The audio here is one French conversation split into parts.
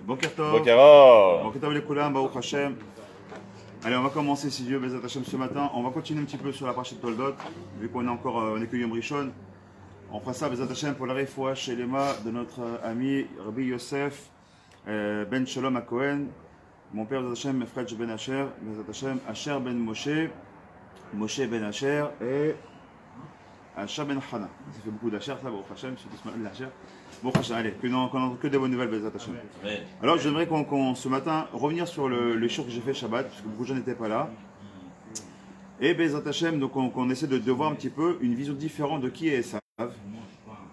Boker Tov. Bokara. Boker Tov les Koulam, Baruch Hashem. Allez, on va commencer si Dieu Bezat Hashem ce matin. On va continuer un petit peu sur la partie de Toldot, vu qu'on est encore on est que Yom Rishon. On fera ça Bezat Hashem pour la réfoua chez Lema de notre ami Rabbi Yosef Ben Shalom à Cohen. Mon père Bezat Hashem, Fred Ben Asher, Bezat Hashem, Asher Ben Moshe, Moshe Ben Asher et Asher Ben Hana. Ça fait beaucoup d'Asher, ça, Baruch Hashem, c'est tout l'Asher. Bon, allez, que des bonnes nouvelles, Bezat Hashem. Alors, j'aimerais ce matin revenir sur le show que j'ai fait Shabbat, parce que beaucoup de gens n'étaient pas là. Et Bezat Hashem, donc on essaie de voir un petit peu une vision différente de qui est Esav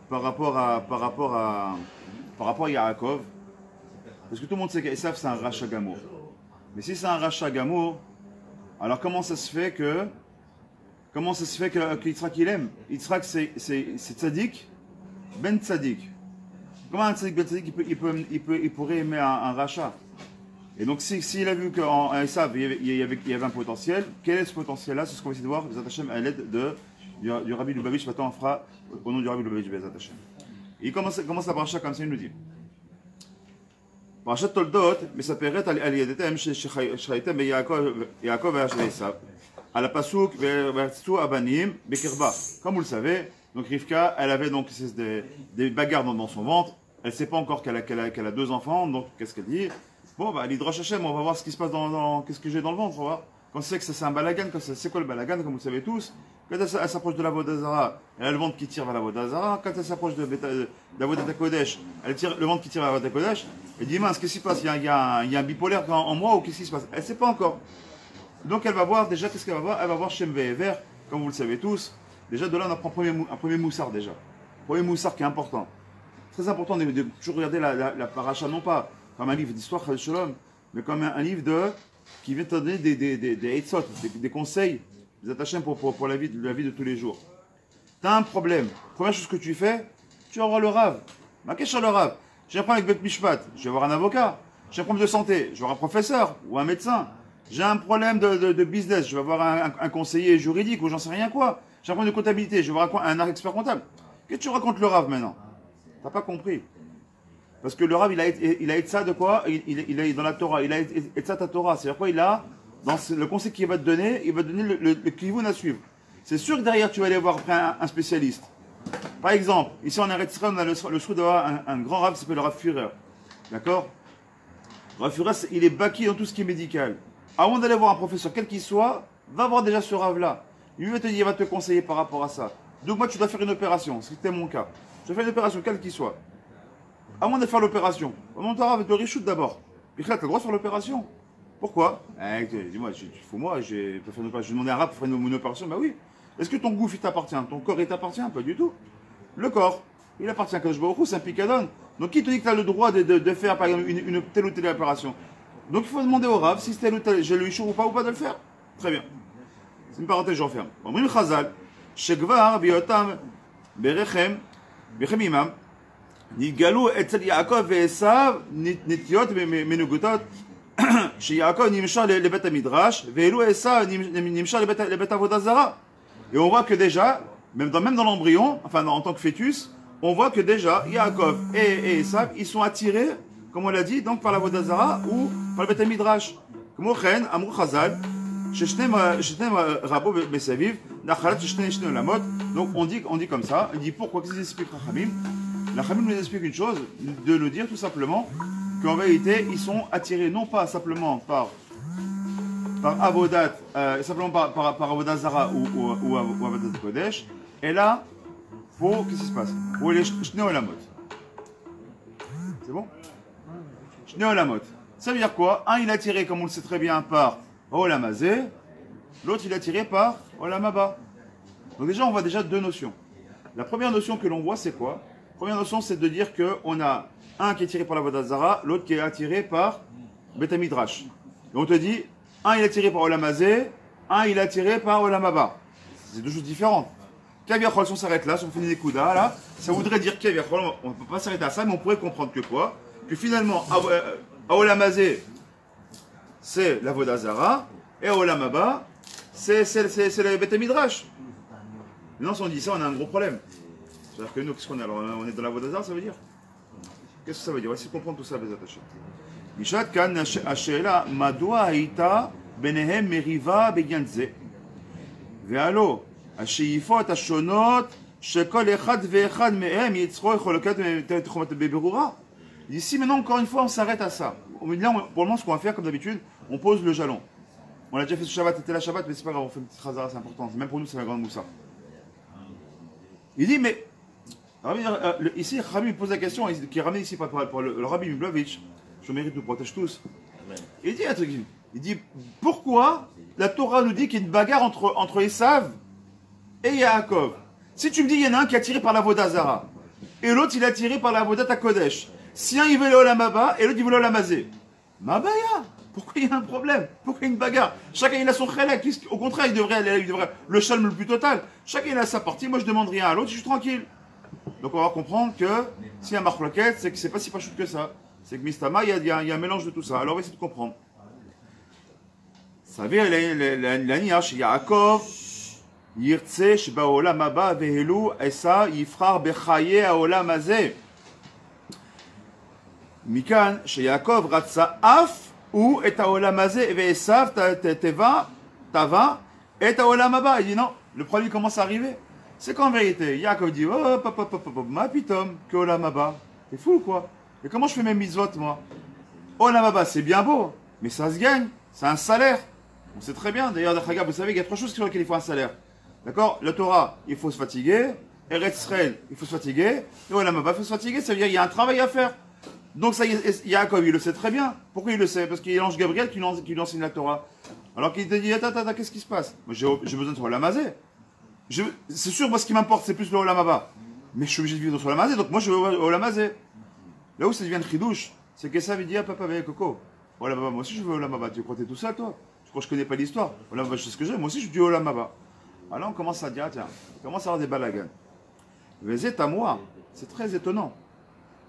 par rapport à Yaakov. Parce que tout le monde sait qu'Esav c'est un Racha Gamour. Mais si c'est un Racha Gamour, alors comment ça se fait que Yitzhak il aime? Yitzhak c'est Tzadik Ben Tzadik. Comment un Tzadik Ben Tzadik il pourrait aimer un Racha? Et donc s'il a vu qu'en Esav il y avait un potentiel, quel est ce potentiel-là? C'est ce qu'on va essayer de voir Bezat Hashem à l'aide du Rabbi Lubavitch. Maintenant on fera au nom du Rabbi Lubavitch Bezat Hashem. Il commence la paracha comme ça, il nous dit. פרשת תולדות מספרת על ידיהם שחייתם ביעקב ועשיו על הפסוק וירצו הבנים בקרבה. Comme vous le savez, donc Rivka, elle avait donc des bagarres dans son ventre. Elle ne sait pas encore qu'elle a deux enfants. Donc qu'est-ce qu'elle dit? Bon, bah, l'Hydrosh Hashem, on va voir ce qui se passe qu'est-ce que j'ai dans le ventre, on va voir. Quand c'est que c'est un balagan, c'est quoi le balagan, comme vous le savez tous? Quand elle s'approche de la Vodazara, elle a le ventre qui tire vers la Vodazara. Quand elle s'approche de la Vodata Kodesh, elle tire le ventre qui tire vers la Vodata Kodesh. Elle dit, mince, qu'est-ce qui se passe? Il y a un bipolaire en moi ou qu'est-ce qui se passe? Elle ne sait pas encore. Donc elle va voir, déjà, qu'est-ce qu'elle va voir? Elle va voir Shem Ve'ever, comme vous le savez tous. Déjà, de là, on apprend un premier moussard déjà. Premier moussard qui est important. Très important de toujours regarder la paracha, non pas comme un livre d'histoire, mais comme un livre qui vient te donner des hitzot, des conseils, des attachements pour la vie de tous les jours. Tu as un problème. Première chose que tu fais, tu vas voir le Rav. Ma question le Rav. J'ai un problème avec Bet Mishpat, je vais voir un avocat. J'ai un problème de santé, je vais voir un professeur ou un médecin. J'ai un problème de business, je vais voir un conseiller juridique ou j'en sais rien quoi. J'ai un problème de comptabilité, je vais voir un expert comptable. Qu'est-ce que tu racontes le Rav maintenant? T'as pas compris. Parce que le Rav, il a ça de quoi? Il est dans la Torah, il a ça ta Torah. C'est-à-dire quoi? Il a, dans le conseil qu'il va te donner, il va te donner le kivun à suivre. C'est sûr que derrière, tu vas aller voir après un spécialiste. Par exemple, ici en Eretz Israël, on a le souhait d'avoir un grand Rav qui s'appelle le Rav Führer. D'accord? Le Rav Führer, il est baki dans tout ce qui est médical. Avant d'aller voir un professeur, quel qu'il soit, va voir déjà ce Rav-là. Il va te conseiller par rapport à ça. Donc moi, tu dois faire une opération, c'était mon cas. Je fais une opération, quelle qu'il soit. Avant de faire l'opération, on t'aura avec le reshoot d'abord. Puis là, tu as le droit de faire l'opération. Pourquoi? Dis-moi, moi, je peux faire une opération. Je demandé à un rap pour faire une opération. Ben oui. Est-ce que ton gouffre, il t'appartient? Ton corps, il t'appartient? Pas du tout. Le corps, il appartient à Kadosh Baruch Hu, c'est un picadon. Donc, qui te dit que tu as le droit de faire, par exemple, une telle ou telle opération? Donc, il faut demander au rap si c'est tel ou tel, j'ai le issue ou pas de le faire. Très bien. C'est une parenthèse, je referme. Omrim Chazal, Shekvar, Biotam, Berechem, Bechem Imam. נתגלו אצל יעקב ועשיו נטיות מנוגדות שיעקב נמשך לבית המדרש ואילו עשיו נמשך לבית עבודה זרה. Et on voit que déjà, même dans l'embryon, enfin en tant que fœtus, on voit que déjà Yaakov et Esav, ils sont attirés, comme on l'a dit, donc par la Avodah Zara ou par le Bet Midrash. כמו כן, אמרו חז"ל, ששניהם רבו מסביב, נחלת שני עולמות. Donc on dit comme ça, il dit pourquoi, qu'est-ce qu'ils expliquent Chachamim? La Khamim nous explique une chose, de nous dire tout simplement qu'en vérité, ils sont attirés non pas simplement par Avodat, simplement par Avodat Zara ou Avodat Kodesh, et là, qu'est-ce qui se passe? Pour les Shnei Olamot. C'est bon? Shnei Olamot. Ça veut dire quoi? Un, il est attiré, comme on le sait très bien, par Olam Hazeh, l'autre, il est attiré par Olam Haba. Donc déjà, on voit déjà deux notions. La première notion que l'on voit, c'est quoi? La première notion, c'est de dire qu'on a un qui est attiré par la Avodah Zara, l'autre qui est attiré par Bet Midrash. Et on te dit, un il est attiré par Olam Hazeh, un il est attiré par Olam Haba. C'est deux choses différentes. Kaviachol, si on s'arrête là, si on fait des Nekuda, là, ça voudrait dire Kaviachol, on ne peut pas s'arrêter à ça, mais on pourrait comprendre que quoi? Que finalement, à Olam Hazeh, c'est la Avodah Zara, et à Olam Haba, c'est le Bet Midrash. Maintenant, si on dit ça, on a un gros problème. C'est-à-dire que nous, qu'est-ce qu'on est? Alors, on est dans la Avodah Zara, ça veut dire? Qu'est-ce que ça veut dire? On va essayer de comprendre tout ça, Bezat Hashem. Nishat kan השאלה, מדוע הייתה ביניהם מריבה בעניין זה? והלא, השאיפות השונות שכל אחד ואחד מהם יצרו חלוקת בבירורה. Ici, maintenant, encore une fois, on s'arrête à ça. Pour le moment, ce qu'on va faire, comme d'habitude, on pose le jalon. On l'a déjà fait ce Shabbat, c'était la Shabbat, mais c'est pas grave, on fait une petite chazara, c'est important. Même pour nous, c'est la grande moussa. Il dit, mais ici, Rabbi pose la question, qui est ramené ici par le Rabbi Miblovitch, je mérite, nous protège tous. Il dit un truc, il dit, pourquoi la Torah nous dit qu'il y a une bagarre entre Esav et Yaakov? Si tu me dis, il y en a un qui est attiré par la Vodazara, et l'autre, il est attiré par la Vodat Kodesh. Si un, il veut le Olam Haba, et l'autre, il veut le Olam Hazé. Mabaya, pourquoi il y a un problème? Pourquoi il y a une bagarre? Chacun, il a son chelek. Au contraire, il devrait le shalom le plus total. Chacun, il a sa partie. Moi, je demande rien à l'autre, je suis tranquille. Donc, on va comprendre que s'il y a un marloquette, c'est que c'est pas si pachout que ça. C'est que Mistama, il y a un mélange de tout ça. Alors, on va essayer de comprendre. Ça veut dire, l'aniya, chez Yaakov, Yirtse, Sheba Olam Haba, Vehelu, Esa, Yifrar, Bechaye, Olam Hazé. Mikan, chez Yaakov, Ratsa, Af, ou et Olam Hazé, Ve'esav, Tava, et Olam Haba. Il dit non, le problème commence à arriver. C'est qu'en vérité, Yaakov dit, oh, ma pitom, que Olam Haba. T'es fou ou quoi? Et comment je fais mes mitzvot, moi? Olam Haba, c'est bien beau, mais ça se gagne, c'est un salaire. On sait très bien, d'ailleurs, vous savez, il y a trois choses sur lesquelles il faut un salaire. D'accord? La Torah, il faut se fatiguer. Eretz Israël, il faut se fatiguer. Et Olam Haba, il faut se fatiguer. Ça veut dire qu'il y a un travail à faire. Donc, ça, Yaakov, il le sait très bien. Pourquoi il le sait? Parce qu'il y a l'ange Gabriel qui lui enseigne la Torah. Alors qu'il te dit, attends, qu'est-ce qui se passe? Moi, j'ai besoin de Olam Hazé. C'est sûr, moi, ce qui m'importe, c'est plus le Olam Haba. Mais je suis obligé de vivre sur Olam Hazé, donc moi, je veux Olam Hazé. Là où ça devient le chidouche, c'est que ça veut dire, papa, avec Coco. Olam Haba, moi aussi, je veux Olam Haba. Tu crois que t'es tout seul, toi? Je crois que je connais pas l'histoire. Olam Haba, je sais ce que j'ai. Moi aussi, je dis Olam Haba. Alors on commence à dire, tiens, on commence à avoir des balagans. Vezet à moi, c'est très étonnant.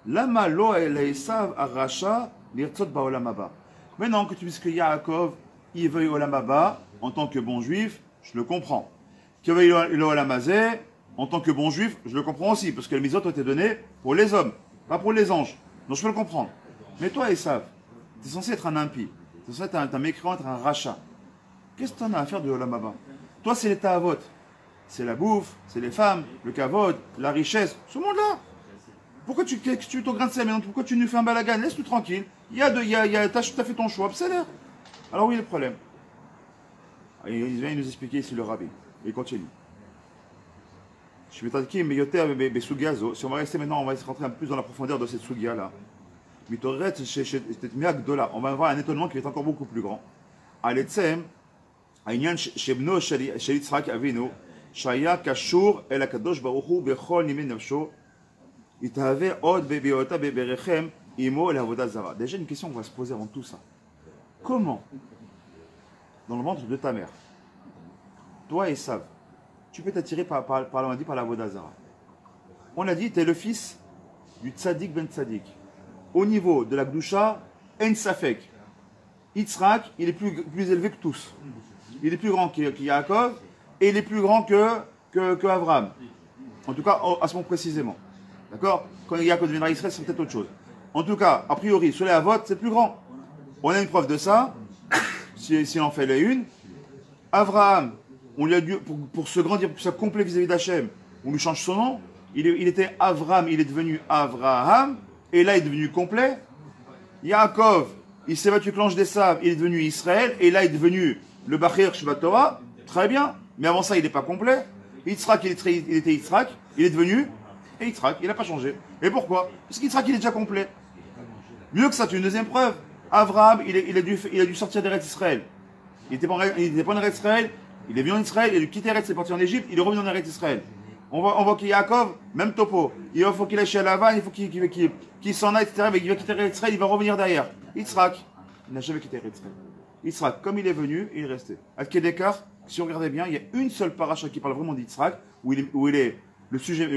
Lama lo Esav aracha lirtzot ba'olam haba. Maintenant que tu dis que Yaakov, il veut Olam Haba, en tant que bon juif, je le comprends. Qu'il veut le Olam Hazé, en tant que bon juif, je le comprends aussi, parce que les mitzvot ont été données pour les hommes, pas pour les anges. Donc je peux le comprendre. Mais toi, Esav, tu es censé être un impie, tu es censé être un mécréant, être un rachat. Qu'est-ce que tu en as à faire de Olam Haba? Toi, c'est l'état à vote. C'est la bouffe, c'est les femmes, le kavod, la richesse, ce monde-là. Pourquoi tu es ton grain de sel maintenant? Pourquoi tu nous fais un balagan? Laisse-nous tranquille. T'as fait ton choix, c'est l'air. Alors, oui, le problème. Il vient nous expliquer ici le rabbi. Il continue. Je vais t'indiquer, mais si on va rester maintenant, on va rentrer un peu plus dans la profondeur de cette sugia-là. On va avoir un étonnement qui est encore beaucoup plus grand. העניין שבנו של יצחק אבינו, שהיה קשור אל הקדוש ברוך הוא בכל נימי נפשו, יתהווה עוד בהיותה בברכם עמו לעבודה זרה. Déjà une question qu'on va se poser avant tout ça. Comment, dans le ventre de ta mère, toi Esav, tu peux t'attirer par la Avoda Zara? On a dit, tu es le fils du Tzadik ben Tzadik. Au niveau de la Gdusha, En Safek. Yitzhak, il est plus élevé que tous. Il est plus grand que Yaakov et il est plus grand que Abraham. En tout cas, à ce moment précisément. D'accord? Quand Yaakov deviendra Israël, c'est peut-être autre chose. En tout cas, a priori, sur les Avot, c'est plus grand. On a une preuve de ça. Si on en fait les une. Abraham, on lui a dû, pour se grandir, pour que ça soit complet vis-à-vis d'Hachem, on lui change son nom. Il était Avram, il est devenu Avraham. Et là, il est devenu complet. Yaakov, il s'est battu avec l'ange des sables, il est devenu Israël. Et là, il est devenu le Bachir Shvat Torah, très bien, mais avant ça, il n'est pas complet. Yitzhak, il était Yitzhak, il est devenu Yitzhak, il n'a pas changé. Et pourquoi? Parce qu'Yitzhak, il est déjà complet. Mieux que ça, tu as une deuxième preuve. Abraham, il a dû sortir d'Eretz Israël. Il n'était pas en Eretz Israël, il est venu en Israël, il a dû quitter Eretz, il est parti en Égypte, il est revenu en Eretz Israël. On voit qu'il y a Yaakov, même topo. Il faut qu'il aille chez Lavan, il faut qu'il s'en aille, etc. Mais il va quitter Eretz Israël, il va revenir derrière. Yitzhak, il n'a jamais quitté Eretz Israël. Yitzhak, comme il est venu, il est resté. À Kedekar, si on regardait bien, il y a une seule paracha qui parle vraiment d'Yitzhak, où il est le sujet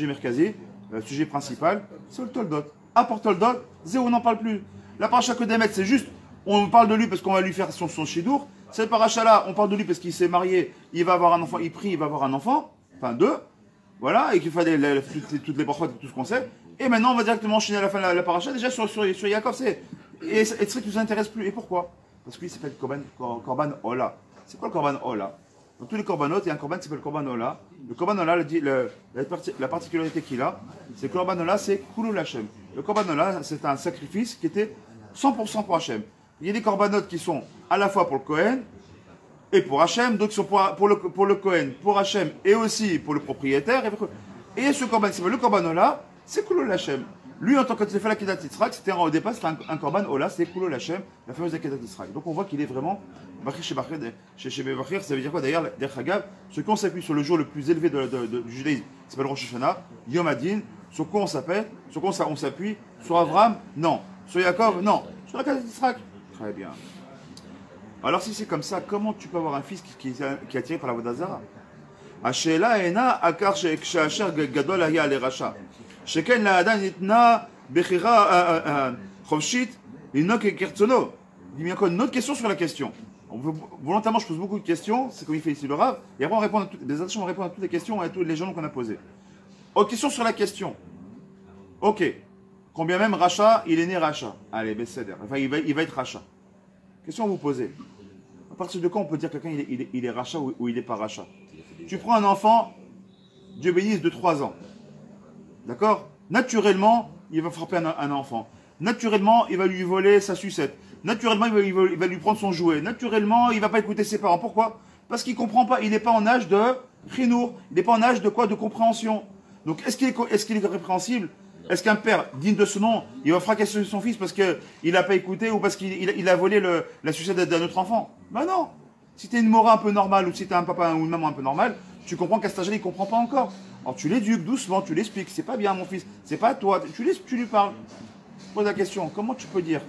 merkazé, le sujet principal, c'est le Toldot. À part Toldot, zéro, on n'en parle plus. La paracha Kodemet, c'est juste, on parle de lui parce qu'on va lui faire son shidour. Cette paracha-là, on parle de lui parce qu'il s'est marié, il va avoir un enfant, il prie, il va avoir un enfant, enfin deux, voilà, et qu'il fallait toutes les brachot et tout ce qu'on sait. Et maintenant, on va directement enchaîner à la fin de la paracha. Déjà, sur Yaakov, et ce qui ne nous intéresse plus. Et pourquoi? Parce que lui, il s'appelle Korban Ola. C'est quoi le Korban Ola? Dans tous les Korbanot, il y a un Korban qui s'appelle Korban Ola. Le Korban Ola, la particularité qu'il a, c'est que le Korban Ola, c'est Kulul Hashem. Le Korban Ola, c'est un sacrifice qui était 100% pour Hashem. Il y a des Korbanot qui sont à la fois pour le Kohen et pour Hashem, d'autres qui sont pour le Kohen, pour Hashem et aussi pour le propriétaire. Et ce Korban qui s'appelle le Korban Ola, c'est Kulul Hashem. Lui, en tant que fait la Kedat Yitzhak, c'était au départ un Korban Ola, c'est Kulul Hashem, la fameuse Kedat Yitzhak. Donc on voit qu'il est vraiment Bachir chez Bachir. Ça veut dire quoi d'ailleurs, ce qu'on s'appuie sur le jour le plus élevé du judaïsme, qui s'appelle Rosh Hashanah, Yom Adin. Sur quoi on s'appuie? Sur Abraham? Non. Sur Yaakov? Non. Sur la Kedat Yitzhak? Très bien. Alors si c'est comme ça, comment tu peux avoir un fils qui est attiré par la Vodazara? Ashela ena akar she'asher gadol haya le rasha. Sheken la'adan nitna bechira chofshit l'inok kertsono. Il y a encore une autre question sur la question. Volontairement, je pose beaucoup de questions, c'est comme il fait ici le Rav, et après on répond à toutes les questions et à tous les gens qu'on a posés. Autre question sur la question. Ok. Combien même Racha, il est né Racha. Allez, Besséder. Enfin, il va être Racha. Question à vous poser. À partir de quand on peut dire que quelqu'un il est Racha ou il n'est pas Racha? Tu prends un enfant, Dieu bénisse, de 3 ans. D'accord? Naturellement, il va frapper un enfant. Naturellement, il va lui voler sa sucette. Naturellement, il va lui prendre son jouet. Naturellement, il ne va pas écouter ses parents. Pourquoi? Parce qu'il ne comprend pas. Il n'est pas en âge de chinour. Il n'est pas en âge de quoi? De compréhension. Donc, est-ce qu'il est répréhensible? Est-ce qu'un père digne de ce nom, il va fracasser son fils parce qu'il n'a pas écouté ou parce qu'il a volé la sucette d'un autre enfant? Ben non. Si tu es une mora un peu normale ou si tu es un papa ou une maman un peu normale, tu comprends qu'à cet âge-là, il ne comprend pas encore. Alors tu l'éduques doucement, tu l'expliques. C'est pas bien, mon fils. C'est pas toi. Tu lui parles. Pose la question. Comment tu peux dire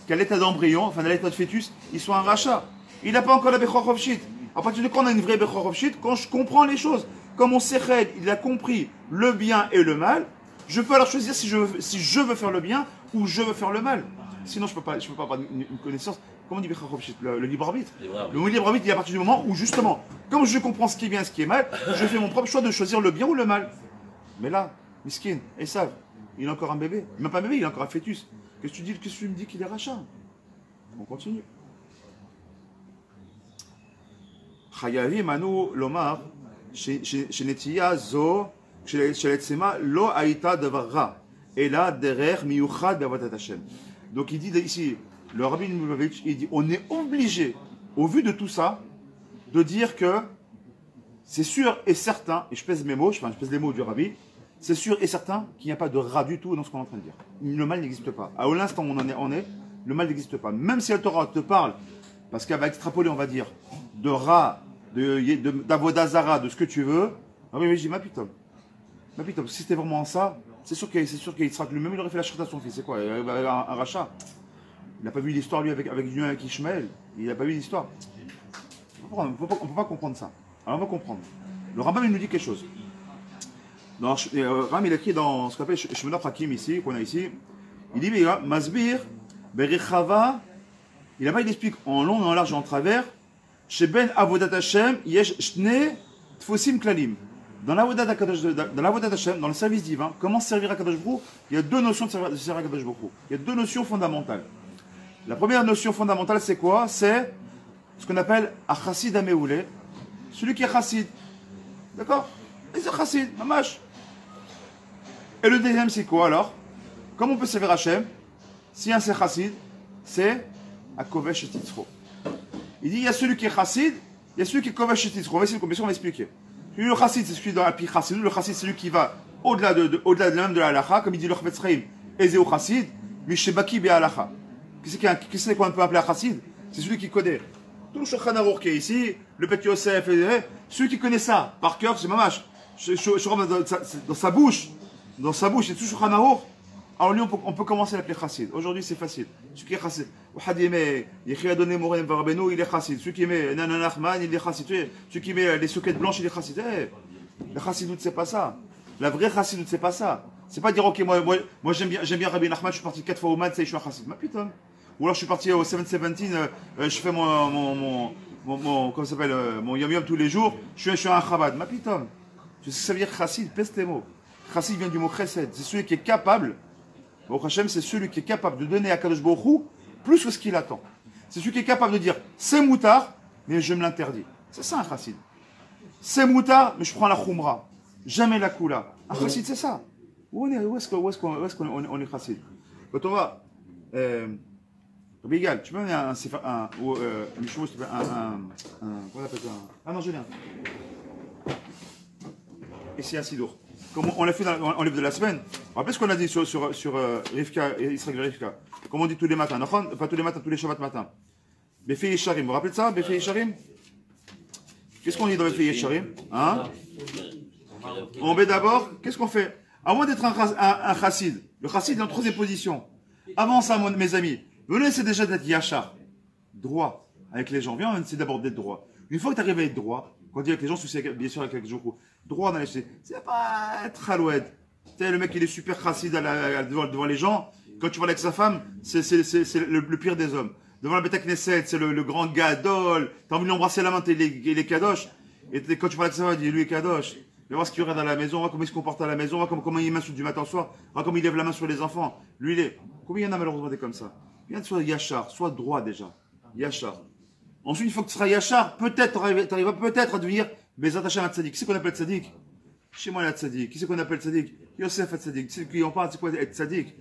qu'à l'état d'embryon, enfin à l'état de fœtus, il soit un rachat? Il n'a pas encore la Bechor Rovshit. À partir de quand on a une vraie Bechor Rovshit? Quand je comprends les choses. Comme mon Sechel, il a compris le bien et le mal, je peux alors choisir si je veux faire le bien ou je veux faire le mal. Sinon, je peux pas avoir une connaissance. Comment on dit Bechor Rovshit? Le libre arbitre. Le libre arbitre, il est à partir du moment où, justement, comme je comprends ce qui est bien et ce qui est mal, je fais mon propre choix de choisir le bien ou le mal. Mais là, Miskin, Esav, il a encore un bébé. Même pas un bébé, il a encore un fœtus. Qu'est-ce que tu me dis qu'il est rachat? On continue. Chayavi Manu Lomar, Shenetiya Zo, Sheletsema, Lo Aïta Devarra, et là, Derer Miyuchad Be'avodat Hashem. Donc il dit ici, le Rabbi Lubavitch, il dit on est obligé, au vu de tout ça, de dire que c'est sûr et certain, et je pèse mes mots, je pèse les mots du Rabbi, c'est sûr et certain qu'il n'y a pas de rat du tout dans ce qu'on est en train de dire. Le mal n'existe pas. À l'instant où on est, le mal n'existe pas. Même si la Torah te parle, parce qu'elle va extrapoler, on va dire, de rat, d'avodazara, de ce que tu veux, Rabbi je dis, ma pitom, si c'était vraiment ça, c'est sûr qu'il sera lui-même, il aurait fait la chrita à son fils. C'est quoi, un rachat? Il n'a pas vu l'histoire, lui, avec Ishmaël. Il n'a pas vu l'histoire. On ne peut pas comprendre ça. Alors, on va comprendre. Le Rambam, il nous dit quelque chose. Ram, il a écrit dans ce qu'on appelle Shemona Prakim, ici, qu'on a ici. Il dit, Masbir, Berichava, il explique en long, en large et en travers, Sheben Avodat Hashem, Yesh Shne Tfosim Klalim. Dans l'Avodat Hashem, dans le service divin, comment servir à Kadosh Baruch Hu, il y a deux notions de servir à Kadosh Baruch Hu. Il y a deux notions fondamentales. La première notion fondamentale, c'est quoi? C'est ce qu'on appelle Achassid Ameoulé, celui qui est Chassid. D'accord? Et c'est Chassid, mamash. Et le deuxième, c'est quoi alors? Comment on peut servir Hachem? Si un c'est Chassid, c'est à Kovesh et Titzro. Il dit il y a celui qui est Chassid, il y a celui qui est Kovesh et Titzro. On va expliquer. Le Chassid, c'est celui dans la pi Chassid. Le Chassid, c'est celui qui va au-delà de même de la halacha, comme il dit le Chafetz Chaim, Ezeo Chassid, Mishebaki be halacha. Qui c'est qu'on peut appeler un Chassid? C'est celui qui connaît tout le Shulchan Aruch qui est ici, le Beth Yosef, celui qui connaît ça par cœur, c'est mamash. Dans sa bouche, il y a tout le Shulchan Aruch. Alors lui, on peut commencer à l'appeler Chassid. Aujourd'hui, c'est facile. Celui qui est Chassid. Il est Chassid. Celui qui met Nana Nachman, il est Chassid. Celui qui met les souquettes blanches, il est Chassid. La Chassidoute, c'est pas ça. La vraie Chassidoute, c'est pas ça. C'est pas dire, ok, moi j'aime bien Rabbi Nachman, je suis parti 4 fois au Mat, je suis un Chassid. Ma putain. Ou alors je suis parti au 717, je fais comment ça s'appelle, mon yom yom tous les jours, je suis un Chabad. Ma putain. Tu sais ce que ça veut dire Chassid? Pèse tes mots. Chassid vient du mot chesed. C'est celui qui est capable, Baruch Hashem, c'est celui qui est capable de donner à Kadosh Baruch Hu plus que ce qu'il attend. C'est celui qui est capable de dire c'est moutard, mais je me l'interdis. C'est ça un chassid. C'est moutard, mais je prends la khumra. Jamais la kula. Un chassid, c'est ça. Où est-ce qu'on est chassid? Quand on va. Bigal, tu peux mener un. Comment on appelle ça? Ah non, je viens. Et c'est un sidour. Comme on l'a fait dans le livre de la semaine. Rappelez ce qu'on a dit sur Rivka et Israël et Rivka. Comme on dit tous les matins. Pas tous les matins, tous les Shabbat matin. Befei Yesharim. Vous vous rappelez de ça? Befei Yesharim? Qu'est-ce qu'on dit dans Befei Yesharim? Hein? On met d'abord, qu'est-ce qu'on fait? Avant d'être un chassid, le chassid est en troisième position. Avant ça, mes amis, on essaie déjà d'être yachar, droit avec les gens. Viens, on essaie d'abord d'être droit. Une fois que tu arrives à être droit, quand on dit avec les gens, bien sûr avec les gens, droit dans les c'est pas être haloued. Tu sais, le mec il est super chassid devant les gens. Quand tu vois avec sa femme, c'est le pire des hommes. Devant la Beta Knesset, c'est le grand gadol. T'as envie de l'embrasser la main, il est kadosh. Et quand tu vois avec sa femme, il dit lui est kadosh. Va voir ce qu'il y aurait dans la maison, va comment il se comporte à la maison, va comment il m'insulte du matin au soir, va comment il lève la main sur les enfants. Lui, il est. Combien il y en a malheureusement des comme ça? Viens de sois yachar, sois droit déjà. Yachar. Ensuite, une fois que tu seras yachar, peut-être, tu arriveras peut-être à devenir Bezat Hashem Tzadik. Qui c'est qu'on appelle Tzadik? Chez moi, la Tzadik. Qui c'est qu'on appelle Tzadik? Yosef Tzadik. Tu sais qui en parle, c'est quoi être Tzadik?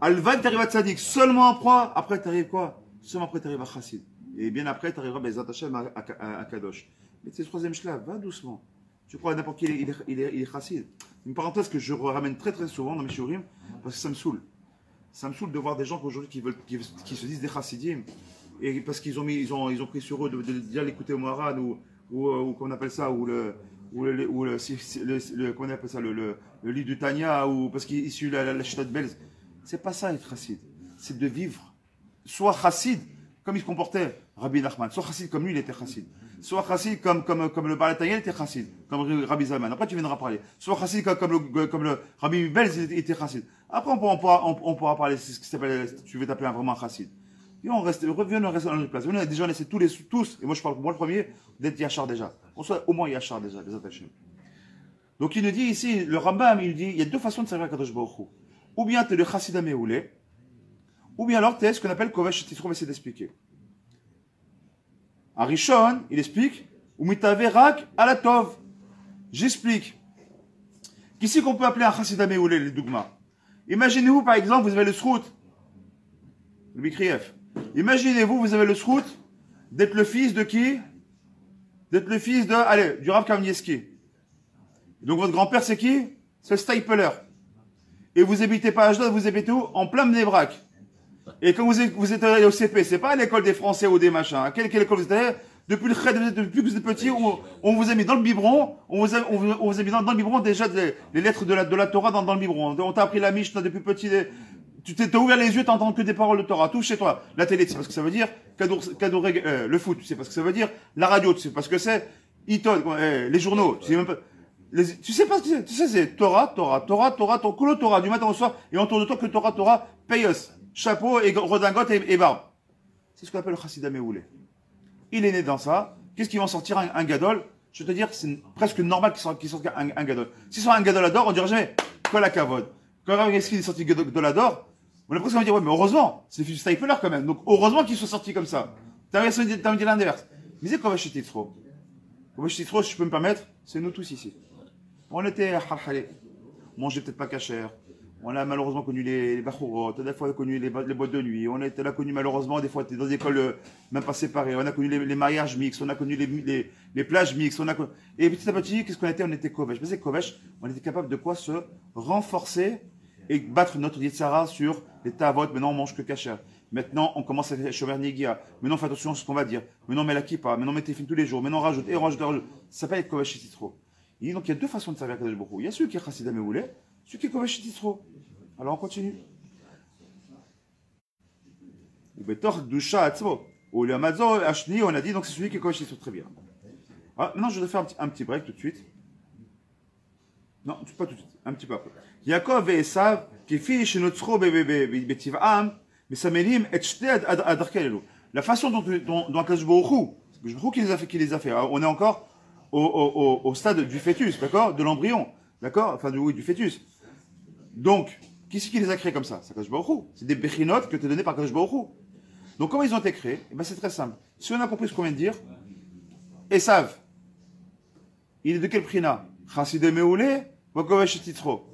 Alvan, tu arrives à Tzadik. Seulement après, tu arrives quoi? Seulement après, tu arrives à Chassid. Et bien après, tu arriveras Bezat Hashem à Kadosh. Mais c'est le troisième shlav, va doucement. Tu crois à n'importe qui, il est chassid. Une parenthèse que je ramène très très souvent dans mes shiurim, parce que ça me saoule. Ça me saoule de voir des gens aujourd'hui qui se disent des chassidim, et parce qu'ils ont pris sur eux de dire l'écouter au Moharan, ou qu'on appelle ça, ou comment on appelle ça, le livre du Tanya, ou parce qu'il est issu de la Chita de Belz. C'est pas ça être chassid. C'est de vivre. Soit chassid, comme il se comportait Rabbi Nachman, soit chassid comme lui, il était chassid. Soit chassid comme le Baal HaTanya était chassid, comme Rabbi Zalman. Après, tu viendras parler. Soit chassid comme le Rabbi Belz était chassid. Après, on pourra parler de ce qui s'appelle, tu veux t'appeler vraiment un chassid. Et on reste dans notre place. Venez, déjà, on essaie tous, et moi je parle pour moi le premier, d'être yachar déjà. On soit au moins yachar déjà, les attachés. Donc il nous dit ici, le Rambam, il dit, il y a deux façons de servir à Kadosh Baruch Hu. Ou bien tu es le chassid améoulé, ou bien alors tu es ce qu'on appelle kovesh titro, on va essayer d'expliquer. Arishon, il explique, ou mitaverak alatov. J'explique. Qu'ici qu'on peut appeler un chassid améoulé, les dougmas. Imaginez-vous par exemple, vous avez le srout, le Bikrief. Imaginez-vous, vous avez le srout d'être le fils de qui? D'être le fils du Rav Kamenetsky. Donc votre grand-père c'est qui? C'est le Stapler. Et vous habitez pas à Ashdod, vous habitez où? En plein Bnei Brak. Et quand vous êtes allé au CP, c'est pas à l'école des Français ou des machins. À quelle école vous êtes allé? Depuis que vous êtes petit, on vous a mis dans le biberon, on vous a mis dans le biberon déjà les lettres de la Torah dans le biberon. On t'a appris la Mishnah depuis petit. Tu t'es ouvert les yeux, t'entends que des paroles de Torah. Tout chez toi. La télé, tu sais pas ce que ça veut dire. Le foot, tu sais pas ce que ça veut dire. La radio, tu sais pas ce que c'est. Les journaux, tu sais même pas. Tu sais pas ce que c'est. Tu sais, c'est Torah, Kolo Torah, du matin au soir, et autour de toi que Torah, payos, chapeau et redingote et barbe. C'est ce qu'on appelle le chassid améoulé. Il est né dans ça. Qu'est-ce qui va en sortir un gadol? Je veux te dire, c'est presque normal qu'il sorte un gadol. S'il sort un gadol d'or, on dirait jamais Kol HaKavod. Quand est-ce qu'il est sorti gadol d'or? On a presque envie de dire, ouais, mais heureusement, c'est le fils de Stapler quand même. Donc, heureusement qu'il soit sorti comme ça. T'as envie de dire l'inverse. Mais c'est Kovesh Titro. Kovesh Titro, si je peux me permettre, c'est nous tous ici. On était à Harhalé. On mangeait peut-être pas cachère. On a malheureusement connu les Bachourot. Des fois, on a connu les boîtes de nuit. On a connu malheureusement, des fois, dans des écoles même pas séparées. On a connu les mariages mixtes. On a connu les plages mixtes. Et petit à petit, qu'est-ce qu'on était? On était Kovesh. Mais c'est Kovesh, on était capable de quoi? Se renforcer et battre notre Yitzhara sur les tavot. Maintenant, on mange que cachère. Maintenant, on commence à faire Shomer Negia. Maintenant, on fait attention à ce qu'on va dire. Maintenant, on met la kippa. Maintenant, on met Tefillin tous les jours. Maintenant, on rajoute. Ça s'appelle être Kovesh Titro. Et donc, il y a deux façons de servir à Kadosh Baruch Hu. Il y a celui qui est Chassid Améoulé, celui qui est Kovesh Titro. Alors, on continue. Ou Betor Dusha Atzmo. Ou le Amazo Ashni, on a dit, donc c'est celui qui est Kovesh Titro. Très bien. Alors, maintenant, je vais faire un petit break tout de suite. Non, pas tout de suite. Un petit peu après. Yaakov et Esav, qui fichent notre Betiv'am, mais ça m'élim et Shted Adarkelelu. La façon dont Kadosh Baruch Hu, qui les a fait. On est encore au stade du fœtus, d'accord? De l'embryon. D'accord? Enfin, du fœtus. Donc, qui c'est qui les a créés comme ça? C'est Akadosh Baruch Hu. C'est des Bechinot que t'es donné par Akadosh Baruch Hu. Donc, comment ils ont été créés? Eh ben, c'est très simple. Si on a compris ce qu'on vient de dire, Esav, il est de quel prina? Chassidé Meoulé, Wakovesh et Titro.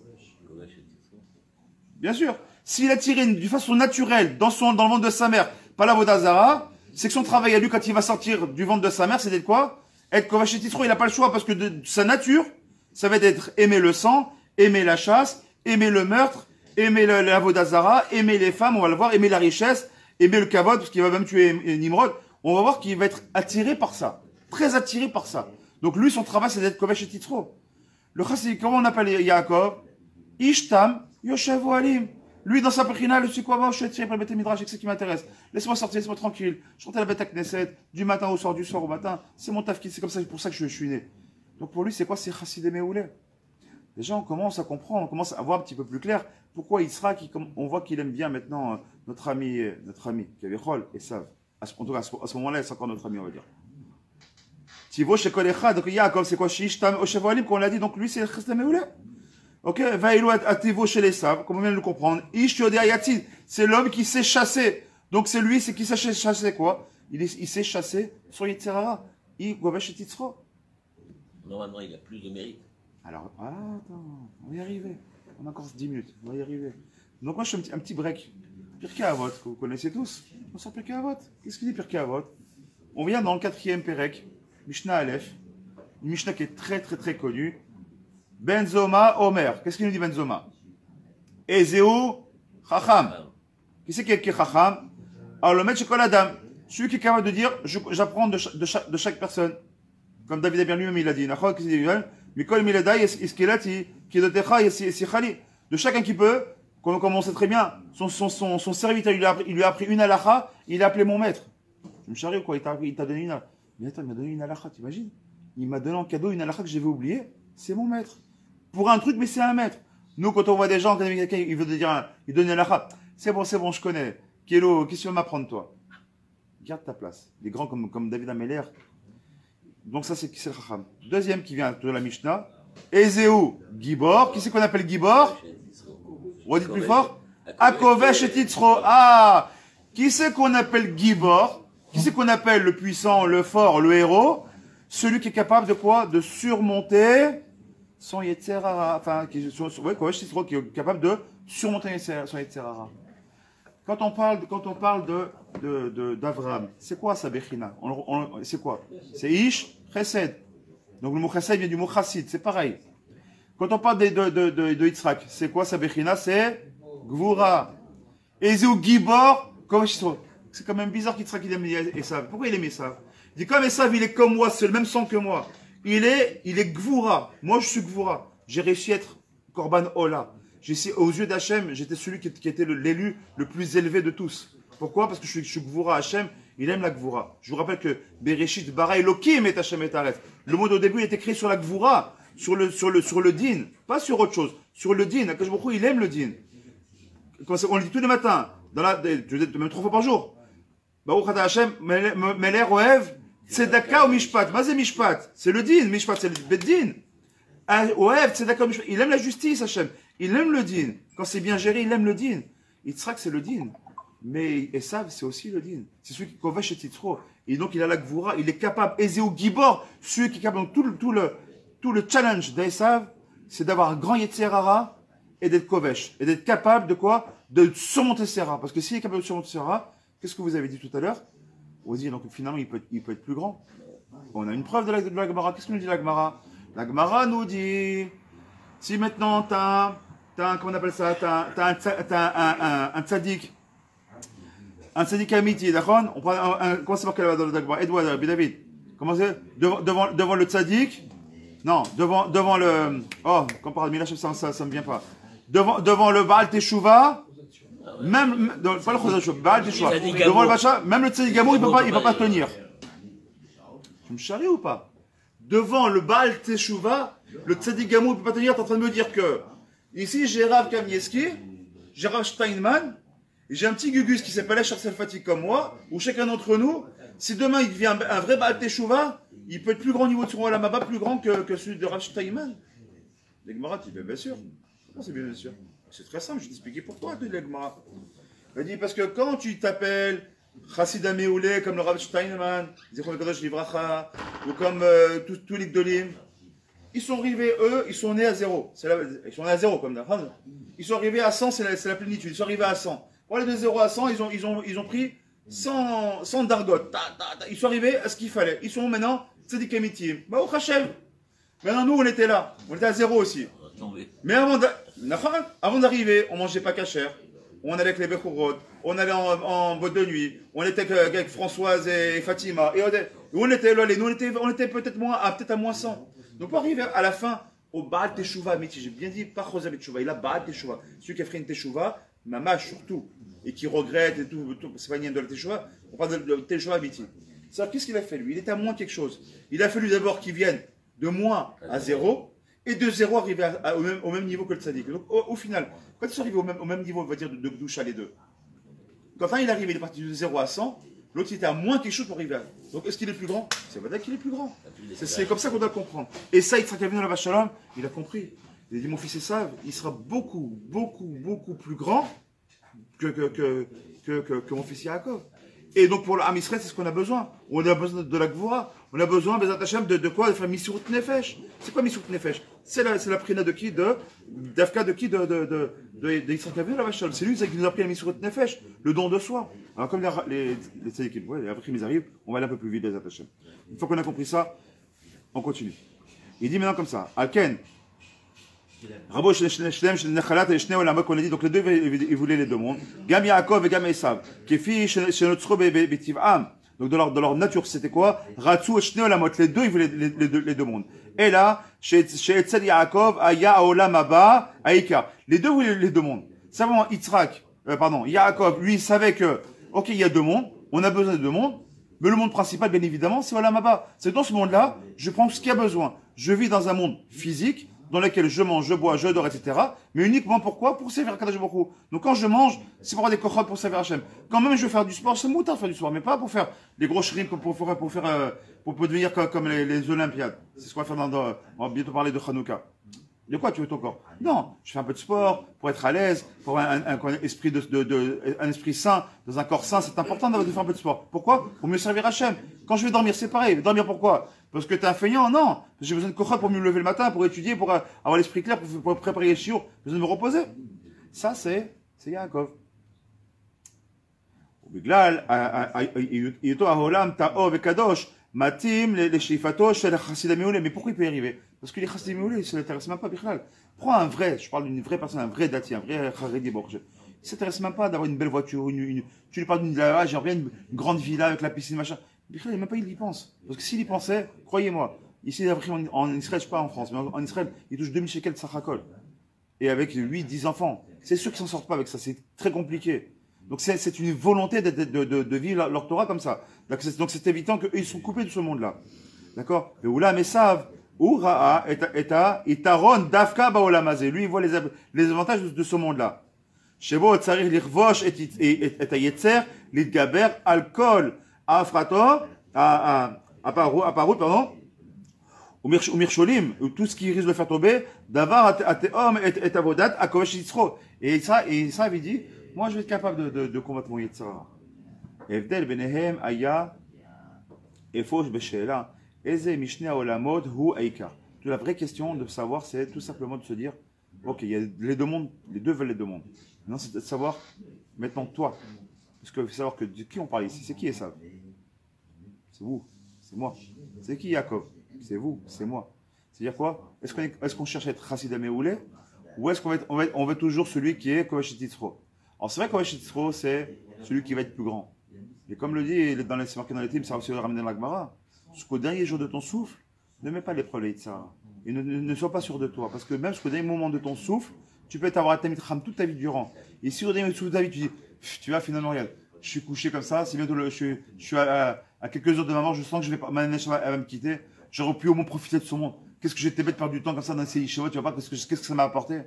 Bien sûr. S'il a tiré d'une façon naturelle dans le ventre de sa mère, par la Vodazara, c'est que son travail à lui, quand il va sortir du ventre de sa mère, c'est d'être quoi? Être Kovesh et Titro. Il n'a pas le choix parce que de sa nature, ça va être aimer le sang, aimer la chasse, aimer le meurtre, aimer la Vodazara, aimer les femmes, on va le voir, aimer la richesse, aimer le kavod, parce qu'il va même tuer Nimrod. On va voir qu'il va être attiré par ça. Très attiré par ça. Donc lui, son travail, c'est d'être Kovesh et Titro. Le chassid, comment on appelle Yaakov? Ishtam Yoshev Oalim. Lui, dans sa prina, le quoi, je suis attiré par le Beth Midrash, c'est ce qui m'intéresse. Laisse-moi sortir, laisse-moi tranquille. Je rentre à la Beth Knesset, du matin au soir, du soir au matin. C'est mon tafkid, c'est comme ça, c'est pour ça que je suis né. Donc pour lui, c'est quoi? C'est Chassidé Meoulé. Déjà, on commence à comprendre, on commence à voir un petit peu plus clair pourquoi Yitzhak, on voit qu'il aime bien maintenant notre ami, Kavichol, et Sav. En tout cas, à ce moment-là, c'est encore notre ami, on va dire. Tivo Shekolecha, donc Yaakov, c'est quoi? Shishtam Oshevoalim, qu'on l'a dit, donc lui, c'est Chassidé Meoulé. Ok, Vaïlou Ativo chez les Sav, comme on vient de le comprendre. Ish Yodea Yatid, c'est l'homme qui sait chasser. Donc c'est lui, c'est qui sait chasser quoi? Il sait chasser sur Yitzhara. Il Govesh et Titzro. Normalement, il a plus de mérite. Alors, attends, on va y arriver. On a encore 10 minutes, on va y arriver. Donc moi, je fais un petit break. Pirkei Avot, que vous connaissez tous. On sort Pirkei Avot. Qu'est-ce qu'il dit Pirkei Avot? On vient dans le 4e Perek, Mishnah Aleph. Une Mishnah qui est très très très connue. Benzoma Omer. Qu'est-ce qu'il nous dit Benzoma? Ezeu Chacham. Qui c'est qui est Chacham? Alors le maître Shekol Adam. Celui qui est capable de dire, j'apprends de chaque personne. Comme David Abier lui-même il a dit. De chacun qui peut, comme on sait très bien, son serviteur, il lui a appris une halakha, il a appelé mon maître. Je me charrie ou quoi? Il t'a donné une halakha. Mais attends, il m'a donné une halakha, t'imagines? Il m'a donné en cadeau une halakha que j'avais oubliée. C'est mon maître. Pour un truc, mais c'est un maître. Nous, quand on voit des gens, quand quelqu'un, il veut dire, il donne une halakha. C'est bon, je connais. Kélo, qu'est-ce que tu vas m'apprendre, toi? Garde ta place. Les grands comme David Ameller. Donc ça, c'est le Chacham. Deuxième qui vient de la Mishnah. Ezeu Gibor. Qui c'est qu'on appelle Gibor? Redis plus fort. Akovesh et Titzro. Ah! Qui c'est qu'on appelle Gibor? Qui c'est qu'on appelle le puissant, le fort, le héros? Celui qui est capable de quoi? De surmonter son Yetzerara. Enfin, qui est capable de surmonter son Yetzerara. Quand on parle d'Avraham, c'est quoi sa Bechina? C'est quoi? C'est Ish Chesed. Donc le mot Chesed vient du mot Chassid, c'est pareil. Quand on parle de Yitzhak, c'est quoi sa Bechina? C'est Gvura. Ezeu Gibor, c'est quand même bizarre qu'Yitzhak il aime Esav. Pourquoi il aime Esav? Il dit comme Esav il est comme moi, c'est le même sang que moi. Il est Gvura. Moi je suis Gvura. J'ai réussi à être Korban Ola. Aux yeux d'Hachem, j'étais celui qui était l'élu le plus élevé de tous. Pourquoi? Parce que je suis Gvura. Hachem, il aime la Gvura. Je vous rappelle que Bereshit bara Elokim et Hachem et Aretz. Le mot au début il était créé sur la Gvura, sur le din, pas sur autre chose, sur le din. Akadosh Baruch Hu, il aime le din. On le dit tous les matins, même 3 fois par jour. Baruch Ata Hachem, Meler Oev, Tzedaka ou Mishpat. Mazé Mishpat, c'est le din. Mishpat, c'est le Beddin. Oev, Tzedaka ou Mishpat. Il aime la justice, Hachem. Il aime le din. Quand c'est bien géré, il aime le din. Yitzhak, c'est le din. Mais Esav, c'est aussi le din. C'est celui qui kovesh et Titzro. Et donc, il a la gvura. Il est capable. Ezeu Gibor, celui qui est capable. Donc, tout le challenge d'Esav, c'est d'avoir un grand Yetzerara et d'être kovesh. Et d'être capable de quoi? De surmonter Serra. Parce que s'il est capable de surmonter Serra, qu'est-ce que vous avez dit tout à l'heure? Vous dites, donc finalement, il peut être plus grand. On a une preuve de la Gemara. Qu'est-ce que nous dit la Gemara? La Gemara nous dit, si maintenant t'as comment on appelle ça, un tzaddik, amiti, d'accord? On prend comment c'est marqué là-bas dans le Gemara? Edouard, David. Comment c'est? Devant le tzaddik? Non, devant le, oh, quand on parle de Milach, ça me vient pas. Devant le Baal Teshuva, même, pas le Chosach, Baal Teshuva. Devant le Bacha, même le tzaddik Gamou, il peut pas tenir. Tu me charries ou pas? Devant le Baal Teshuva, le tzaddik Gamou, il peut pas tenir. T'es en train de me dire que, ici, j'ai Rav Kamieski, j'ai Rav Steinman, et j'ai un petit Gugus qui s'appelle Echar Selfati comme moi, où chacun d'entre nous, si demain il devient un vrai Baal Teshuva, il peut être plus grand au niveau de son Olamaba, plus grand que celui de Rav Steinman. L'Egmara, tu dis, bien sûr. Comment c'est bien sûr? C'est très simple, je vais t'expliquer pourquoi tu dis l'Egmara. Il dit, parce que quand tu t'appelles Chassid Améoulé, comme le Rav Steinman, Zichron Kadosh Livracha, ou comme tous les Gdolim, ils sont arrivés, eux, ils sont nés à zéro. Ils sont nés à zéro, comme d'habitude. Ils sont arrivés à 100, c'est la plénitude. Ils sont arrivés à 100. Pour aller de 0 à 100, ils ont pris 100 d'argot. Ils sont arrivés à ce qu'il fallait. Ils sont maintenant Tzadik Emitim. Bah, au Hachem. Maintenant, nous, on était là. On était à zéro aussi. Mais avant d'arriver, on mangeait pas cachère. On allait avec les Bechorot. On allait en boîte de nuit. On était avec Françoise et Fatima. Et on était là, nous, on était peut-être à moins 100. Donc, pour arriver à la fin, au Baal Teshuvah, mais j'ai bien dit, pas Chosam Teshuvah, il a Baal Teshuvah. Celui qui a fait une Teshuvah, Mamash surtout, et qui regrette et tout c'est pas une de la Teshuvah, on parle de Teshuvah Amiti. C'est-à-dire, qu'est-ce qu'il a fait lui? Il était à moins quelque chose. Il a fallu d'abord qu'il vienne de moins à zéro, et de zéro arriver au même niveau que le tzaddik. Donc au final, quand ils sont arrivés au même niveau, on va dire, de Gdusha les deux, quand il est arrivé, il est parti de 0 à 100, l'autre il était à moins quelque chose pour arriver à... Donc est-ce qu'il est plus grand? C'est vrai qu'il est plus grand. C'est comme ça qu'on doit le comprendre. Et ça, Yitzhak Avinu la Vachalom, il a compris. Il a dit, mon fils Esav, il sera beaucoup plus grand que mon fils Yaakov. Et donc pour l'Am Israël, c'est ce qu'on a besoin. On a besoin de la Gvura. On a besoin, Bezat Hashem, de quoi? De faire Misurut Nefesh. C'est quoi Misurut Nefesh? C'est la prina de qui? D'Afka de qui? De Yitzhak Avinu la Vachalom. C'est lui qui nous a pris la Misurut Nefesh, le don de soi. Alors comme les tzadikim, ouais, après qu'ils arrivent, on va aller un peu plus vite, Bezat Hashem. Une fois qu'on a compris ça, on continue. Il dit maintenant comme ça, Alken, Rabo Shlem, Nechalat et Shnei Olamot, qu'on a dit, donc les deux, ils voulaient les deux mondes. Gam Yaakov et Gam Esav. Kefi, Shenotzro Betiv'am. Donc de leur nature, c'était quoi? Ratsu et Shnei Olamot. Les deux, ils voulaient les deux mondes. Et là, chez Etzel Yaakov, Aya Olam Haba, Aïka. Les deux voulaient les deux mondes. Simplement, Yaakov, lui, il savait que, ok, il y a deux mondes, on a besoin de deux mondes, mais le monde principal, bien évidemment, c'est Olam Haba. C'est dans ce monde-là, je prends ce qu'il y a besoin. Je vis dans un monde physique, dans lequel je mange, je bois, je dors, etc. Mais uniquement pourquoi? Pour servir Kadosh Baruch Hu. Donc quand je mange, c'est pour avoir des kochot pour servir Hachem. Quand même je veux faire du sport, c'est moutard de faire du sport, mais pas pour faire des gros shrim, pour devenir comme les Olympiades. C'est ce qu'on va faire on va bientôt parler de Hanouka. De quoi tu veux ton corps? Non, je fais un peu de sport pour être à l'aise, pour un esprit un esprit sain, dans un corps sain. C'est important de faire un peu de sport. Pourquoi? Pour mieux servir Hachem. Quand je vais dormir, c'est pareil. Dormir pourquoi? Parce que t'es un feignant? Non. J'ai besoin de kochot pour mieux me lever le matin, pour étudier, pour avoir l'esprit clair, pour préparer les chiours. J'ai besoin de me reposer. Ça, c'est Yaakov. Biglal, Yuto Aholam, Ta'o Vekadosh, Matim, les Shifatosh, les Chassid Améoulé. Mais pourquoi il peut y arriver? Parce que les Chassid Améoulé, ils ne s'intéressent même pas, Biglal. Prends un vrai, je parle d'une vraie personne, un vrai dati, un vrai Haredi Borge. Il ne s'intéresse même pas d'avoir une belle voiture, tu lui parles d'une j'aimerais bien une grande villa avec la piscine, machin. Biglal, même pas il y pense. Parce que s'il y pensait, croyez-moi, ici, en Israël, je ne sais pas en France, mais en Israël, il touche 2000 shekels de Sachakol. Et avec 8-10 enfants. C'est sûr qu'ils ne s'en sortent pas avec ça, c'est très compliqué. Donc c'est une volonté de vivre leur Torah comme ça. Donc c'est évident qu'ils sont coupés de ce monde-là. D'accord? Et Oula Mesav, Ura'a, Itaron, Dafka, Baolamazé. Lui, il voit les avantages de ce monde-là. Shebo, Tsarir, Lirvosh, et Yetzer, Lidgaber, Alcool, Afrato, Aparut, pardon, ou Mirsholim, tout ce qui risque de faire tomber, Davar, Ateom, et Avodat, Akovesh Yitzro. Et ça, il dit, moi, je vais être capable de combattre mon Yitzhara. Evdel benehem aya efosh beshela eze mishne olamot hu aika. La vraie question de savoir, c'est tout simplement de se dire, ok, il y a les deux mondes, les deux veulent les deux mondes. Maintenant, c'est de savoir, maintenant, toi, parce qu'il faut savoir que de qui on parle ici, c'est qui Esav? C'est vous, c'est moi. C'est qui Yaakov? C'est vous, c'est moi. C'est-à-dire quoi? Est-ce qu'on cherche à être Chassid Améoulé, ou est-ce qu'on veut toujours celui qui est Kovesh Yitzro? Alors c'est vrai que Kovesh Yitzro, c'est celui qui va être plus grand. Et comme le dit, c'est marqué dans les Tim, ça va aussi ramener dans la Gemara, jusqu'au dernier jour de ton souffle, ne mets pas l'épreuve de Yitzhara. Et ne sois pas sûr de toi. Parce que même jusqu'au dernier moment de ton souffle, tu peux avoir un Kham toute ta vie durant. Et si au dernier souffle de ta vie, tu dis, tu vas finalement, regarde, je suis couché comme ça, c'est bientôt je suis à quelques heures de ma mort, je sens que ma neige va me quitter, j'aurais pu au moins profiter de ce monde. Qu'est-ce que j'étais bête de perdre du temps comme ça dans ces yeshivot, tu vois pas, qu'est-ce que ça m'a apporté?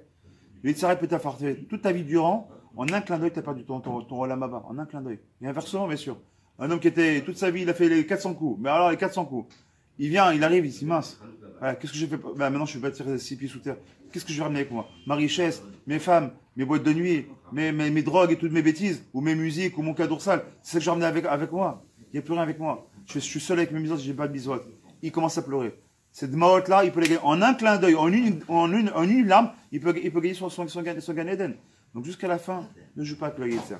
Le Yitzhara peut t'apporter toute ta vie durant. En un clin d'œil, tu as perdu ton Olam Haba. En un clin d'œil. Et inversement, bien sûr. Un homme qui était toute sa vie, il a fait les 400 coups. Mais alors, les 400 coups. Il vient, il arrive, il dit mince. Voilà, qu'est-ce que je fais? Bah, maintenant, je vais bâtir 6 pieds sous terre. Qu'est-ce que je vais ramener avec moi? Ma richesse, mes femmes, mes boîtes de nuit, mes drogues et toutes mes bêtises, ou mes musiques, ou mon cadeau sale. C'est ça que je vais ramener avec moi. Il n'y a plus rien avec moi. Je suis seul avec mes misotes, j'ai pas de misotes. Il commence à pleurer. Cette mahotte-là, il peut les gagner en un clin d'œil, en une larme, il peut gagner son Gan Eden. Donc jusqu'à la fin, ne joue pas avec le Yetzer.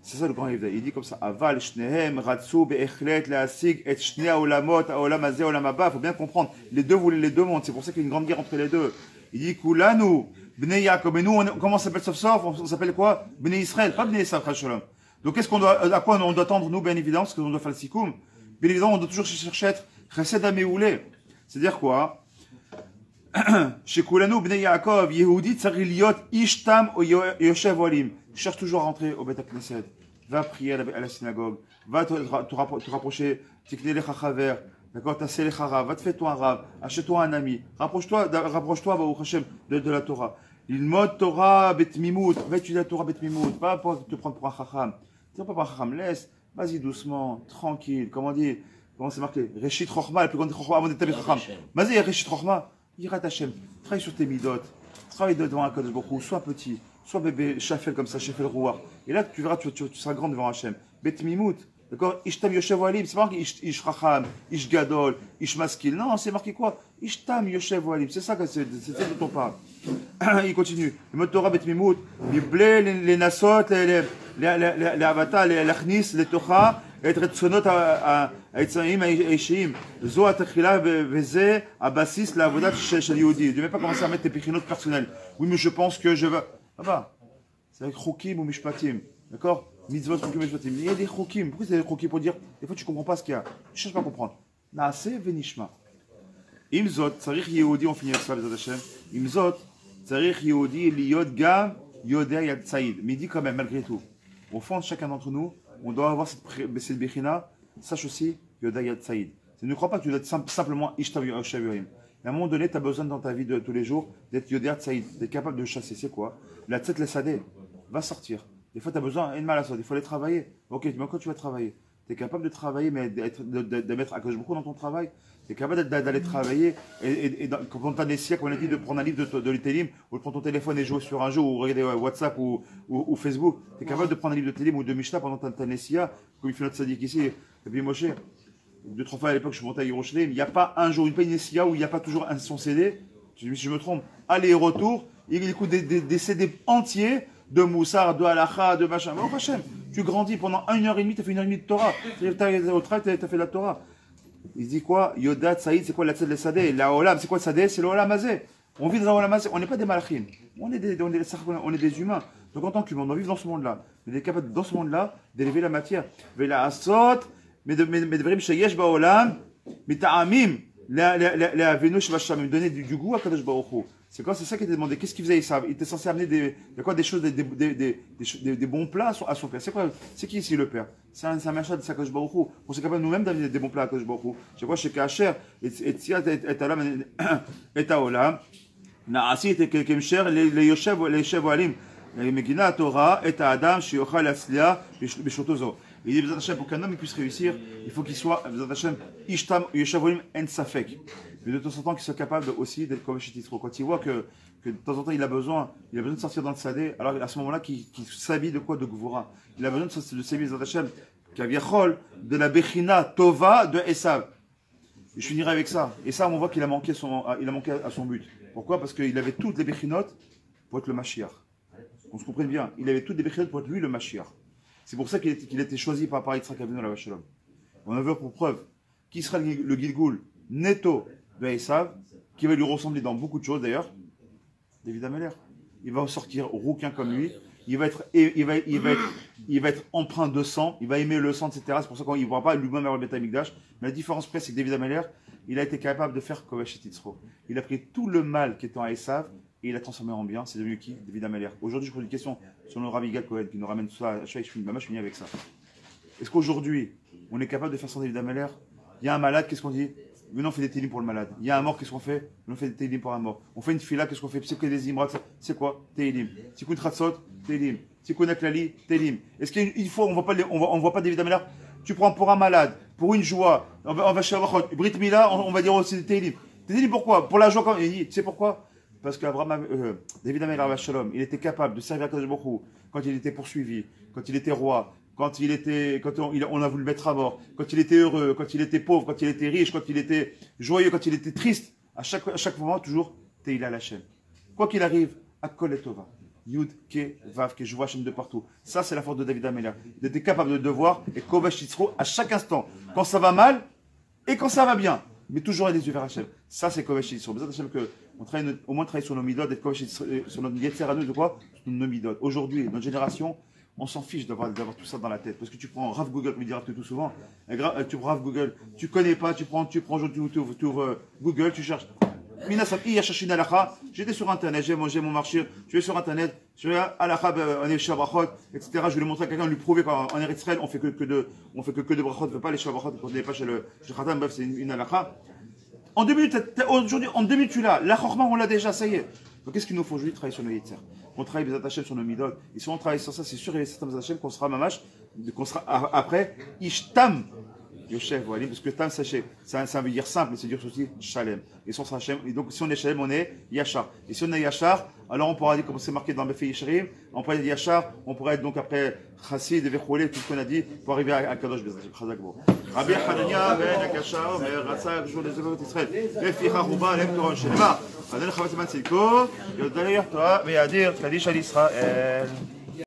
C'est ça le grand Yevda. Il dit comme ça, Aval, Shnehem, Ratsu, Be'echlet, Le'asig, Et Shnei Olamot, Olam Hazeh, Olam Haba. Il faut bien comprendre, les deux voulaient les deux mondes. C'est pour ça qu'il y a une grande guerre entre les deux. Il dit, Kulanu, Bnei Yaakov. Et nous, comment on s'appelle sauf on s'appelle quoi? Bnei Israël, pas Bnei Esav, Shalom. Donc qu'est-ce qu'on doit, à quoi on doit tendre, nous, bien évidemment, parce qu'on doit faire le sikoum. Bien évidemment, on doit toujours chercher à être Chesed Ameoulé. C'est-à-dire quoi? Chez Kulanu, Bnei Yaakov, Yehudi, Tsari Liot, Ishtam, Yoshev Olim. Cherche toujours à rentrer au Beth Knesset. Va prier à la synagogue. Va te rapprocher. Tikne les chachaver. D'accord? Tassé les chara. Va te faire toi un rab. Achète-toi un ami. Rapproche-toi, Baruch Hashem, de la Torah. Il mode Torah Bet Mimout. Va étudier la Torah Bet Mimout. Pas pour te prendre pour un chacham. Tu pas pour un chacham. Laisse. Vas-y doucement, tranquille. Comment dire? Comment c'est marqué? Reshit Chochma, le plus grand Chochma avant d'être chacham. Vas-y, Reshit Chochma. Yirat Hashem. Travaille sur tes midot. Travaille devant un Kadosh Baruch Hu. Sois petit. Sois bébé, Shafel comme ça, Shafel Rouar. Et là, tu verras, tu seras grand devant Hachem. Bet Mimout, d'accord? Ishtam Yoshev Olim, c'est pas marqué Ish Racham, Ish Gadol, Ish Maskil. Non, c'est marqué quoi? Ishtam Yoshev Olim. C'est ça que c'est ça dont on parle. Il continue. Le mot Torah Bet Mimout, les blés, les Nasot, les Avata, les Lachnis, les Tocha, et Retsonot à Etzaim, à Esheim. Zo Atachila, Veze, Abassis, la Avodat, Shel Yehudi. Tu ne devais pas commencer à mettre tes péchinotes personnels. Oui, mais je pense que je vais. Ah bah, c'est avec Chokim ou Mishpatim. D'accord? Mitzvot, Chokim, Mishpatim. Il y a des Chokim. Pourquoi c'est des Chokim? Pour dire, des fois tu ne comprends pas ce qu'il y a. Tu ne cherches pas à comprendre. Naase Venishma. Imzot, Tsarich Yehudi, on finit avec ça, les Hashem. Imzot, Tsarich Yehudi, Liyot Gam, Yoder Yad Saïd. Mais il dit quand même, malgré tout, au fond de chacun d'entre nous, on doit avoir cette Bechina. Sache aussi, Yoder Yad Saïd. Ne crois pas que tu dois être simplement Ishtav Yoshev Yorim. À un moment donné, tu as besoin dans ta vie de tous les jours d'être Yoder Tsaïd, d'être capable de chasser. C'est quoi? La tête laissade va sortir. Des fois, tu as besoin d'une mal à ça. Il faut aller travailler. Ok, mais quand tu vas travailler, tu es capable de travailler, mais de mettre à cause beaucoup dans ton travail. Tu es capable d'aller travailler. Et quand tu as des siècles, on a dit de prendre un livre de l'Itelim, ou de prendre ton téléphone et jouer sur un jeu, ou regarder WhatsApp ou Facebook. Tu es capable de prendre un livre de Télim ou de Mishnah pendant ta Nessia, comme il fait notre sadique ici, et puis Moshe. 2-3 fois à l'époque, je suis monté à Yerushalayim. Il n'y a pas un jour, une Nessia où il n'y a pas toujours son CD. Si je me trompe, aller et retour, il écoute des CD entiers de Moussar, de Halacha, de machin. Mais oh Hachem, tu grandis pendant 1h30, tu as fait 1h30 de Torah. Tu as fait la Torah. Il se dit quoi? Yodat, Saïd, c'est quoi la tzed le sadeh? La Olam, c'est quoi le sadeh? C'est le Olam Hazeh. On vit dans un Olam Hazeh. On n'est pas des malachim. On est des humains. Donc en tant qu'humain, on doit vivre dans ce monde-là. On est capable, dans ce monde-là, d'élever la matière. Vela Asot, mais de vrim sheyesh baolam, mais ta'amim, la venush vacham, donner du goût à Kadosh Baruch Hu. C'est quoi? C'est ça qui était demandé. Qu'est-ce qu'il faisait? Il était censé amener des choses, des bons plats à son père. C'est quoi? C'est qui ici le père? C'est un machin de Kadosh Baruch Hu. On s'est capable nous-mêmes d'amener des bons plats à Kadosh Baruch Hu. C'est quoi? Chez Kacher, et Tziyat, et Alam, et Aolam, Naasi, et Kemsher, les Yoshev Olim, les Megina Torah, et Adam, Shiochal Aslia, Bishotozo. Il dit, Bezat Hashem, pour qu'un homme puisse réussir, il faut qu'il soit, Bezat Hashem, Ishtam, Yoshev Olim, En Safek. Mais de temps en temps, qu'il soit capable aussi d'être comme chez Titro. Quand il voit que de temps en temps, il a besoin de sortir dans le Sadé, alors à ce moment-là, qu'il s'habille de quoi? De Gvura. Il a besoin de s'habiller, Bezat Hashem, Kaviachol, de la Bechina Tova de Esav. Et je finirai avec ça. Et ça, on voit qu'il a manqué à son but. Pourquoi? Parce qu'il avait toutes les Bechinotes pour être le Mashiach. On se comprenne bien. Il avait toutes les Bechinotes pour être lui le Mashiach. C'est pour ça qu'il a été choisi par Yitzhak Avinu la Vachelom. On a vu pour preuve qui sera le Gilgoul netto de Esav, qui va lui ressembler dans beaucoup de choses d'ailleurs. David Ameller. Il va sortir rouquin comme lui. Il va être empreint de sang. Il va aimer le sang, etc. C'est pour ça qu'il ne pourra pas lui-même avoir le Beth Amikdash. Mais la différence près, c'est que David Ameller, il a été capable de faire Kovesh et Titzro. Il a pris tout le mal qui était en Esav et il l'a transformé en bien. C'est devenu qui? David Ameller. Aujourd'hui, je pose une question sur le Rabbi Gal Cohen qui nous ramène tout ça. Je finis avec ça. Est-ce qu'aujourd'hui, on est capable de faire sans David Ameller? Il y a un malade, qu'est-ce qu'on dit? Venons, on fait des télim pour le malade. Il y a un mort, qu'est-ce qu'on fait? On fait des télim pour un mort. On fait une fila, qu'est-ce qu'on fait? C'est des imrats, c'est quoi? Télim. Tikkun Tratzot, télim. Tikkun Aklali, télim. Est-ce qu'il y a une fois, on voit pas David Ameller? Tu prends pour un malade, pour une joie. On va chez Abraham. Brit Mila, on va dire aussi des Télim. Télim pourquoi? Pour la joie quand il dit, tu sais pourquoi? Parce qu'Abraham, David Améler Shalom, il était capable de servir Kadosh Baruch Hu quand il était poursuivi, quand il était roi, quand on a voulu le mettre à mort, quand il était heureux, quand il était pauvre, quand il était riche, quand il était joyeux, quand il était triste. À chaque moment, toujours, Teila Lachem. Quoi qu'il arrive, Akol et Tova. Yud, Ke, Vav, Ke, je vois Hachem de partout. Ça, c'est la force de David Améler. Il était capable de voir et Kovash Yitzro à chaque instant. Quand ça va mal et quand ça va bien. Mais toujours les yeux vers Hachem. Ça, c'est Kovash Yitzro. Besoin d'Hachem qu'on travaille, au moins travailler sur nos midot et Kovash Yitzro, sur notre Yetzer à nous, de quoi? Sur nos midot. Aujourd'hui, notre génération, on s'en fiche d'avoir tout ça dans la tête. Parce que tu prends Rav Google, comme il dit Rav tout souvent. Tu prends Rav Google, tu connais pas, tu ouvres Google, tu cherches. J'étais sur internet, j'ai mangé mon marché, je vais sur internet, je vais à la on est shabrachot, etc. Je vais le montrer à quelqu'un, lui prouver qu'en Eretz Israël, on fait que de brachot, on ne fait pas les shabrachot, quand on n'est pas chez le Khatam, bref, c'est une halakha. En 2 minutes, aujourd'hui, en 2 minutes, tu l'as. La chorma, on l'a déjà, ça y est. Donc qu'est-ce qu'il nous faut aujourd'hui? Travailler sur nos yetzer. On travaille Bezat Hashem sur nos midot. Et si on travaille sur ça, c'est sûr, il y a certains Bezat Hashem qu'on sera mamash, qu'on sera après, ishtam. Yoshev, voilà, parce que tam, ça veut dire simple, mais c'est dire aussi shalem. Et si on sera shalem, et donc si on est shalem, on est yachar. Et si on est yachar, alors on pourra dire, comme c'est marqué dans le Befei Yisharim, on pourrait être yachar, on pourrait être donc après chassid, vechoulet, tout ce qu'on a dit, pour arriver à Kadosh Bezat Hashem. Rabbi Hanania, ben Akasha, Omer, Ratsa, jour des œuvres d'Israël. Refi Harouba, Lem Toron, Shelema. Adel Chavat Seman Silko, Yodalir, Torah, Veyadir, Kadish al Israël.